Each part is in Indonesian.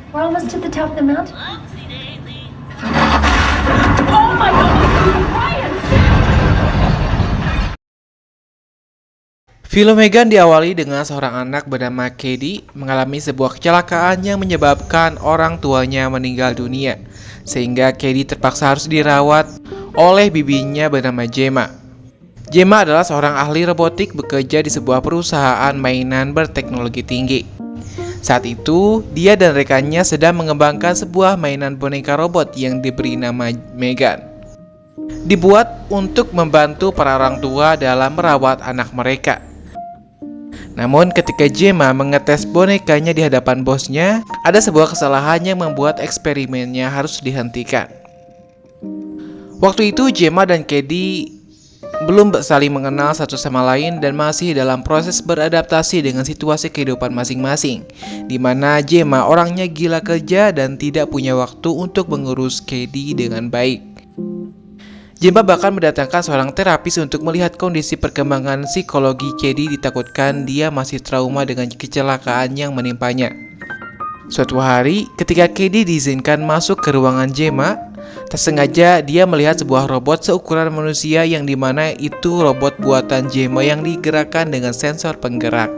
We're almost to the top of the mountain. Oh my God! Ryan! Film Megan diawali dengan seorang anak bernama Cady mengalami sebuah kecelakaan yang menyebabkan orang tuanya meninggal dunia, sehingga Cady terpaksa harus dirawat oleh bibinya bernama Gemma. Gemma adalah seorang ahli robotik bekerja di sebuah perusahaan mainan berteknologi tinggi. Saat itu, dia dan rekannya sedang mengembangkan sebuah mainan boneka robot yang diberi nama Megan. Dibuat untuk membantu para orang tua dalam merawat anak mereka. Namun ketika Gemma mengetes bonekanya di hadapan bosnya, ada sebuah kesalahan yang membuat eksperimennya harus dihentikan. Waktu itu Gemma dan Cady belum saling mengenal satu sama lain dan masih dalam proses beradaptasi dengan situasi kehidupan masing-masing, di mana Gemma orangnya gila kerja dan tidak punya waktu untuk mengurus Cady dengan baik. Gemma bahkan mendatangkan seorang terapis untuk melihat kondisi perkembangan psikologi Cady, ditakutkan dia masih trauma dengan kecelakaan yang menimpanya. Suatu hari, ketika Cady diizinkan masuk ke ruangan Gemma, tak sengaja dia melihat sebuah robot seukuran manusia yang dimana itu robot buatan Gemma yang digerakkan dengan sensor penggerak.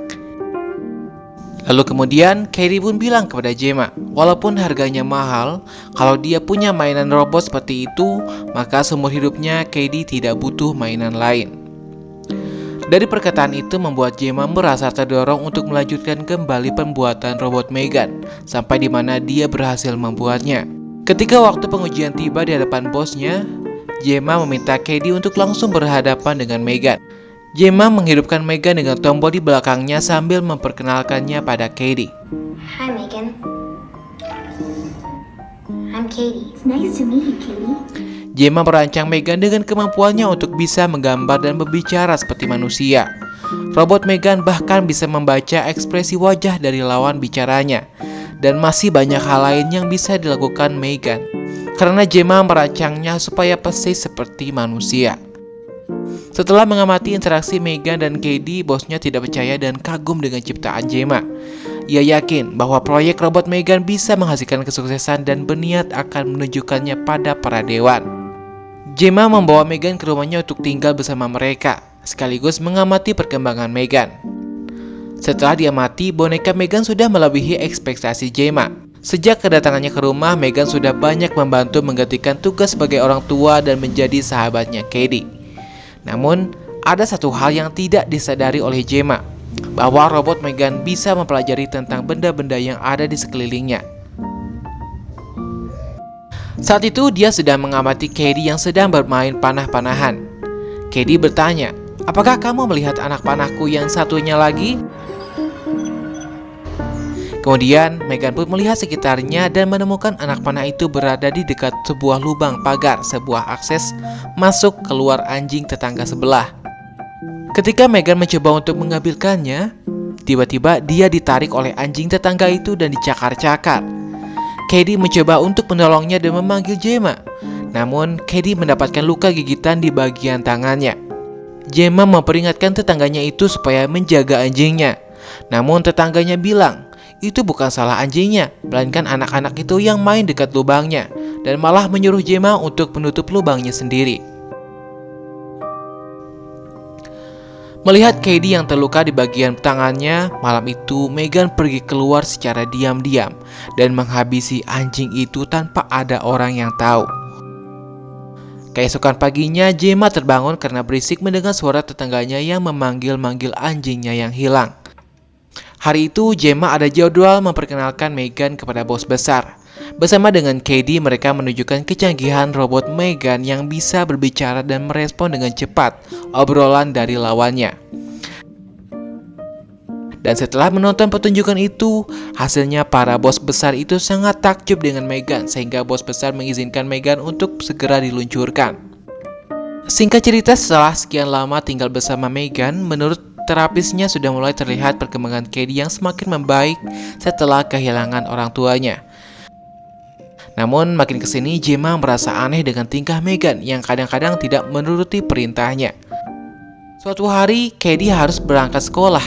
Lalu kemudian Cady pun bilang kepada Gemma, walaupun harganya mahal, kalau dia punya mainan robot seperti itu, maka seumur hidupnya Cady tidak butuh mainan lain. Dari perkataan itu membuat Gemma merasa terdorong untuk melanjutkan kembali pembuatan robot Megan, sampai di mana dia berhasil membuatnya. Ketika waktu pengujian tiba di hadapan bosnya, Gemma meminta Cady untuk langsung berhadapan dengan Megan. Gemma menghidupkan Megan dengan tombol di belakangnya sambil memperkenalkannya pada Cady. Hi Megan. I'm Cady. It's nice to meet you, Cady. Gemma merancang Megan dengan kemampuannya untuk bisa menggambar dan berbicara seperti manusia. Robot Megan bahkan bisa membaca ekspresi wajah dari lawan bicaranya. Dan masih banyak hal lain yang bisa dilakukan Megan, karena Gemma merancangnya supaya persis seperti manusia. Setelah mengamati interaksi Megan dan Cady, bosnya tidak percaya dan kagum dengan ciptaan Gemma. Ia yakin bahwa proyek robot Megan bisa menghasilkan kesuksesan dan berniat akan menunjukkannya pada para dewan. Gemma membawa Megan ke rumahnya untuk tinggal bersama mereka, sekaligus mengamati perkembangan Megan. Setelah diamati, boneka Megan sudah melebihi ekspektasi Gemma. Sejak kedatangannya ke rumah, Megan sudah banyak membantu menggantikan tugas sebagai orang tua dan menjadi sahabatnya Cady. Namun, ada satu hal yang tidak disadari oleh Gemma, bahwa robot Megan bisa mempelajari tentang benda-benda yang ada di sekelilingnya. Saat itu, dia sedang mengamati Cady yang sedang bermain panah-panahan. Cady bertanya, "Apakah kamu melihat anak panahku yang satunya lagi?" Kemudian, Megan pun melihat sekitarnya dan menemukan anak panah itu berada di dekat sebuah lubang pagar, sebuah akses masuk keluar anjing tetangga sebelah. Ketika Megan mencoba untuk mengambilkannya, tiba-tiba dia ditarik oleh anjing tetangga itu dan dicakar-cakar. Cady mencoba untuk menolongnya dan memanggil Gemma, namun Cady mendapatkan luka gigitan di bagian tangannya. Gemma memperingatkan tetangganya itu supaya menjaga anjingnya, namun tetangganya bilang, itu bukan salah anjingnya, melainkan anak-anak itu yang main dekat lubangnya, dan malah menyuruh Gemma untuk menutup lubangnya sendiri. Melihat Cady yang terluka di bagian tangannya, malam itu Megan pergi keluar secara diam-diam dan menghabisi anjing itu tanpa ada orang yang tahu. Keesokan paginya, Gemma terbangun karena berisik mendengar suara tetangganya yang memanggil-manggil anjingnya yang hilang. Hari itu, Gemma ada jadwal memperkenalkan Megan kepada bos besar. Bersama dengan Cady, mereka menunjukkan kecanggihan robot Megan yang bisa berbicara dan merespon dengan cepat obrolan dari lawannya. Dan setelah menonton pertunjukan itu, hasilnya para bos besar itu sangat takjub dengan Megan, sehingga bos besar mengizinkan Megan untuk segera diluncurkan. Singkat cerita, setelah sekian lama tinggal bersama Megan, menurut terapisnya sudah mulai terlihat perkembangan Cady yang semakin membaik setelah kehilangan orang tuanya. Namun makin kesini Gemma merasa aneh dengan tingkah Megan yang kadang-kadang tidak menuruti perintahnya. Suatu hari Cady harus berangkat sekolah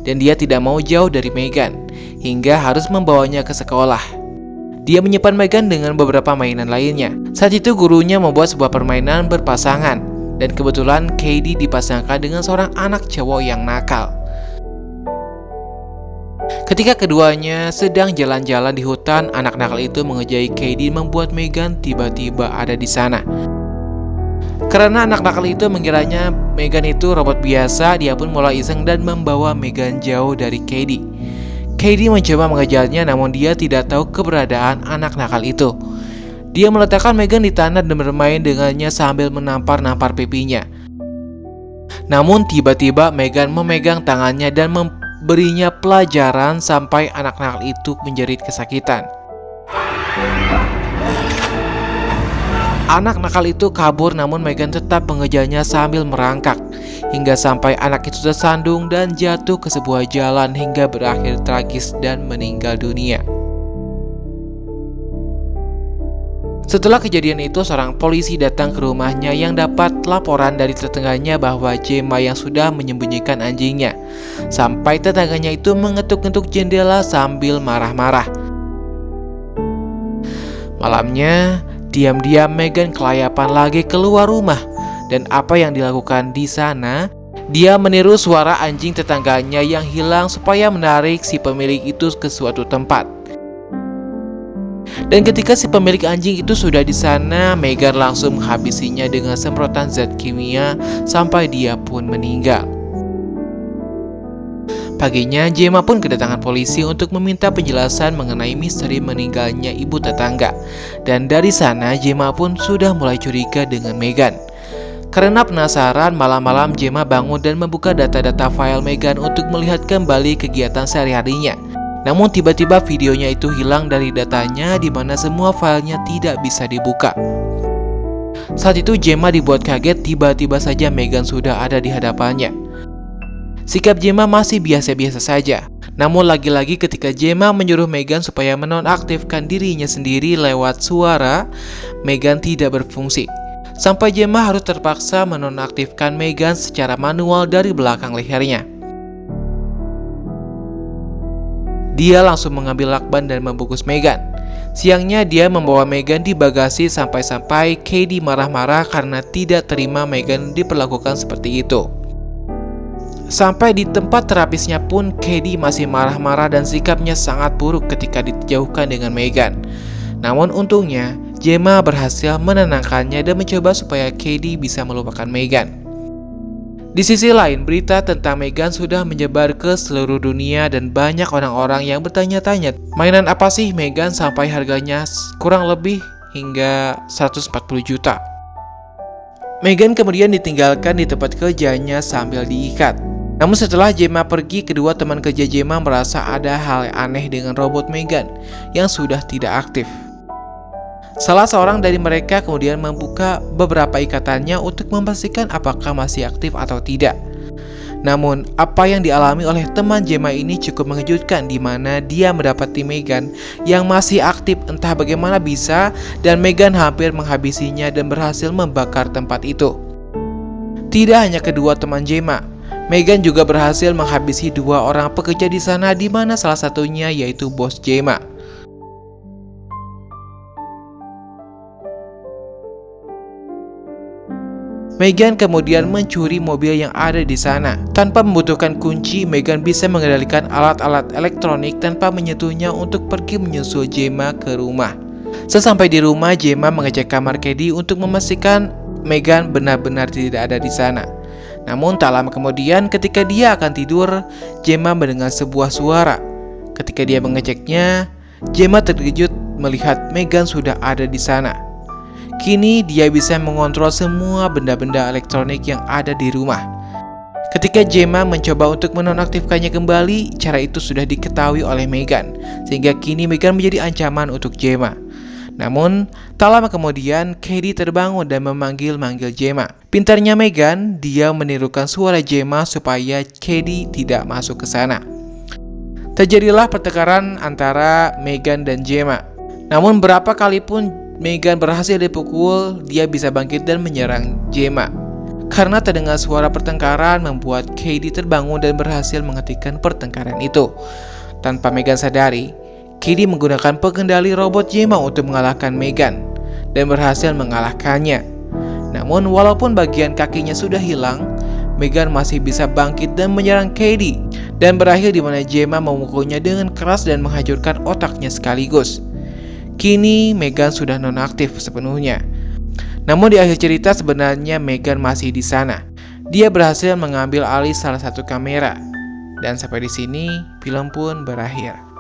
dan dia tidak mau jauh dari Megan hingga harus membawanya ke sekolah. Dia menyimpan Megan dengan beberapa mainan lainnya. Saat itu gurunya membuat sebuah permainan berpasangan, dan kebetulan Katie dipasangkan dengan seorang anak cowok yang nakal. Ketika keduanya sedang jalan-jalan di hutan, anak nakal itu mengejai Katie membuat Megan tiba-tiba ada di sana. Karena anak nakal itu mengiranya Megan itu robot biasa, dia pun mulai iseng dan membawa Megan jauh dari Katie. Katie mencoba mengejarnya, namun dia tidak tahu keberadaan anak nakal itu. Dia meletakkan Megan di tanah dan bermain dengannya sambil menampar-nampar pipinya. Namun tiba-tiba Megan memegang tangannya dan memberinya pelajaran sampai anak nakal itu menjerit kesakitan. Anak nakal itu kabur, namun Megan tetap mengejarnya sambil merangkak, hingga sampai anak itu tersandung dan jatuh ke sebuah jalan hingga berakhir tragis dan meninggal dunia. Setelah kejadian itu, seorang polisi datang ke rumahnya yang dapat laporan dari tetangganya bahwa Gemma yang sudah menyembunyikan anjingnya. Sampai tetangganya itu mengetuk-ngetuk jendela sambil marah-marah. Malamnya, diam-diam Megan kelayapan lagi keluar rumah. Dan apa yang dilakukan di sana? Dia meniru suara anjing tetangganya yang hilang supaya menarik si pemilik itu ke suatu tempat. Dan ketika si pemilik anjing itu sudah di sana, Megan langsung menghabisinya dengan semprotan zat kimia sampai dia pun meninggal. Paginya, Gemma pun kedatangan polisi untuk meminta penjelasan mengenai misteri meninggalnya ibu tetangga. Dan dari sana, Gemma pun sudah mulai curiga dengan Megan. Karena penasaran, malam-malam Gemma bangun dan membuka data-data file Megan untuk melihat kembali kegiatan sehari-harinya. Namun tiba-tiba videonya itu hilang dari datanya, di mana semua filenya tidak bisa dibuka. Saat itu Gemma dibuat kaget, tiba-tiba saja Megan sudah ada di hadapannya. Sikap Gemma masih biasa-biasa saja. Namun lagi-lagi ketika Gemma menyuruh Megan supaya menonaktifkan dirinya sendiri lewat suara, Megan tidak berfungsi. Sampai Gemma harus terpaksa menonaktifkan Megan secara manual dari belakang lehernya. Dia langsung mengambil lakban dan membungkus Megan. Siangnya dia membawa Megan di bagasi sampai-sampai Katie marah-marah karena tidak terima Megan diperlakukan seperti itu. Sampai di tempat terapisnya pun Katie masih marah-marah dan sikapnya sangat buruk ketika dijauhkan dengan Megan. Namun untungnya Gemma berhasil menenangkannya dan mencoba supaya Katie bisa melupakan Megan. Di sisi lain, berita tentang Megan sudah menyebar ke seluruh dunia dan banyak orang-orang yang bertanya-tanya, mainan apa sih Megan sampai harganya kurang lebih hingga 140 juta. Megan kemudian ditinggalkan di tempat kerjanya sambil diikat. Namun setelah Gemma pergi, kedua teman kerja Gemma merasa ada hal aneh dengan robot Megan yang sudah tidak aktif. Salah seorang dari mereka kemudian membuka beberapa ikatannya untuk memastikan apakah masih aktif atau tidak. Namun, apa yang dialami oleh teman Gemma ini cukup mengejutkan, di mana dia mendapati Megan yang masih aktif entah bagaimana bisa, dan Megan hampir menghabisinya dan berhasil membakar tempat itu. Tidak hanya kedua teman Gemma, Megan juga berhasil menghabisi dua orang pekerja di sana, di mana salah satunya yaitu bos Gemma. Megan kemudian mencuri mobil yang ada di sana. Tanpa membutuhkan kunci, Megan bisa mengendalikan alat-alat elektronik tanpa menyentuhnya untuk pergi menyusul Gemma ke rumah. Sesampai di rumah, Gemma mengecek kamar Katie untuk memastikan Megan benar-benar tidak ada di sana. Namun tak lama kemudian ketika dia akan tidur, Gemma mendengar sebuah suara. Ketika dia mengeceknya, Gemma terkejut melihat Megan sudah ada di sana. Kini dia bisa mengontrol semua benda-benda elektronik yang ada di rumah. Ketika Gemma mencoba untuk menonaktifkannya kembali, cara itu sudah diketahui oleh Megan, sehingga kini Megan menjadi ancaman untuk Gemma. Namun, tak lama kemudian, Katie terbangun dan memanggil-manggil Gemma. Pintarnya Megan, dia menirukan suara Gemma supaya Katie tidak masuk ke sana. Terjadilah pertengkaran antara Megan dan Gemma. Namun berapa kali pun Megan berhasil dipukul, dia bisa bangkit dan menyerang Gemma. Karena terdengar suara pertengkaran membuat Katie terbangun dan berhasil menghentikan pertengkaran itu. Tanpa Megan sadari, Katie menggunakan pengendali robot Gemma untuk mengalahkan Megan dan berhasil mengalahkannya. Namun walaupun bagian kakinya sudah hilang, Megan masih bisa bangkit dan menyerang Katie, dan berakhir di mana Gemma memukulnya dengan keras dan menghancurkan otaknya sekaligus. Kini Megan sudah nonaktif sepenuhnya. Namun di akhir cerita sebenarnya Megan masih di sana. Dia berhasil mengambil alih salah satu kamera. Dan sampai di sini film pun berakhir.